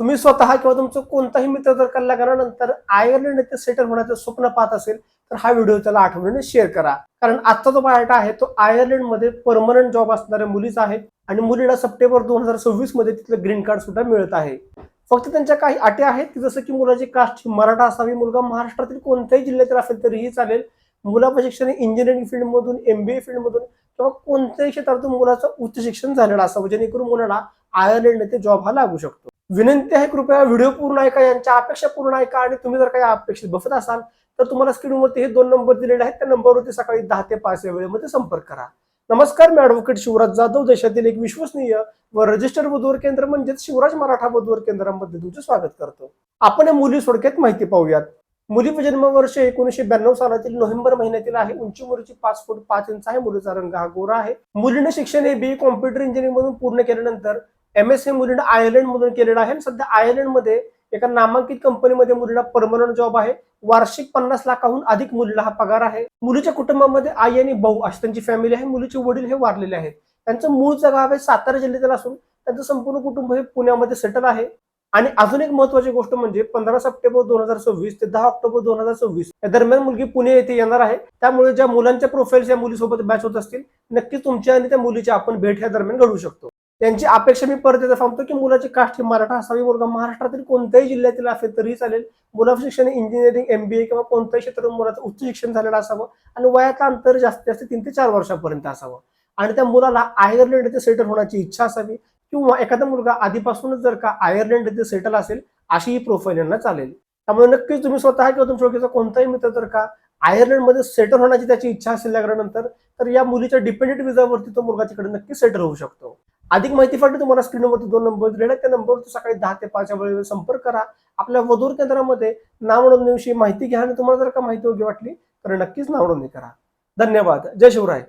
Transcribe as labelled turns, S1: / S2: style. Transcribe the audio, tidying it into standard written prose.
S1: तुम्ही स्वतः किंवा तुमचं कोणताही मित्र जर लग्नानंतर आयर्लंड येथे सेटल होण्याचं स्वप्न पाहत असेल तर हा व्हिडिओ त्याला आठवणीने शेअर करा. कारण आजचा जो बायोडाटा आहे तो आयर्लंड मध्ये परमनंट जॉब असणाऱ्या मुलीचा आहे आणि मुलीला सप्टेंबर 2026 मध्ये तिथलं ग्रीन कार्ड सुद्धा मिळत आहे. फक्त त्यांच्या काही अटी आहेत की जसं की मुलाची कास्ट मराठा असावी, मुलगा महाराष्ट्रातील कोणत्याही जिल्ह्यातील असेल तरीही चालेल, मुलाचं शिक्षण इंजिनिअरिंग फील्ड मधून, MBA फील्ड मधून किंवा कोणत्याही क्षेत्रातून मुलाचं उच्च शिक्षण झालेलं असावं जेणेकरून मुलाला आयर्लंड येथे जॉब हा लागू शकतो. विनंती आहे कृपया व्हिडिओ पूर्ण ऐका, यांच्या अपेक्षा पूर्ण ऐका आणि तुम्ही जर काही अपेक्षित बसत असाल तर तुम्हाला स्क्रीनवरती हे 2 नंबर दिलेले आहेत, त्या नंबरवरती सकाळी 10 ते 5 या वेळेमध्ये संपर्क करा. नमस्कार, मी ॲडव्होकेट शिवराज जाधव, देशातील एक विश्वसनीय व रजिस्टर्ड वधूवर केंद्र म्हणजेच शिवराज मराठा वधूवर केंद्रामध्ये तुमचे स्वागत करतो. आपण या मुली थोडक्यात माहिती पाहूयात. मुलीचे जन्मवर्ष 1992 सालातील नोव्हेंबर महिन्यातील आहे. उंची मुलीची 5 फूट 5 इंच आहे. मुलीचा रंग हा गोरा आहे. मुलीने शिक्षण हे BE कॉम्प्युटर इंजिनिअरिंग मधून पूर्ण केल्यानंतर MS हे मुलीने आयर्लंड मधून केलेलं आहे. सध्या आयर्लंड मध्ये एका नामांकित कंपनीमध्ये मुलीला परमनंट जॉब आहे. वार्षिक 50 लाखाहून अधिक मुलीला हा पगार आहे. मुलीच्या कुटुंबामध्ये आई आणि भाऊ अशी त्यांची फॅमिली आहे. मुलीचे वडील हे वारलेले आहेत. त्यांचं मूळचं गाव आहे सातारा जिल्ह्यातील असून त्यांचं संपूर्ण कुटुंब हे पुण्यामध्ये सेटल आहे. आणि अजून एक महत्वाची गोष्ट म्हणजे 15 सप्टेंबर 2026 ते 10 ऑक्टोबर 2026 या दरम्यान मुलगी पुणे येथे येणार आहे. त्यामुळे ज्या मुलांच्या प्रोफाईल्स या मुलीसोबत मॅच होत असतील नक्कीच तुमच्या आणि त्या मुलीची आपण भेट या दरम्यान घडू शकतो. त्यांची अपेक्षा मी परत एकदा सांगतो की मुलाची कास्ट ही मराठा असावी, मुलगा महाराष्ट्रातील कोणत्याही जिल्ह्यातील असेल तरीही चालेल, मुलाचं शिक्षण इंजिनिअरिंग, MBA किंवा कोणत्याही क्षेत्रातून मुलाचं उच्च शिक्षण झालेलं असावं आणि वयाचं अंतर जास्तीत जास्त 3 ते 4 वर्षापर्यंत असावं आणि त्या मुलाला आयर्लंड येथे सेटल होण्याची इच्छा असावी किंवा एखादा मुलगा आधीपासूनच जर का आयर्लंड येथे सेटल असेल अशी ही प्रोफाईल यांना चालेल. त्यामुळे नक्कीच तुम्ही स्वतः किंवा तुमच्या ओळखीचा कोणताही मित्र जर का आयर्लंड मध्ये सेटल होण्याची त्याची इच्छा असेल लग्नानंतर तर या मुलीच्या डिपेंडेंट विजावरती तो मुलगा तिकडे नक्की सेटल होऊ शकतो. अधिक माहितीसाठी तुम्हाला स्क्रीनवरती 2 नंबर दिलेले आहेत, त्या नंबरवरती सकाळी 10 ते 5 या वेळेवर संपर्क करा. आपल्या वधूवर केंद्रामध्ये नाव नोंदणीविषयी माहिती घ्या आणि तुम्हाला जर का माहिती योग्य वाटली तर नक्कीच नाव नोंदणी करा. धन्यवाद. जय शिवराय.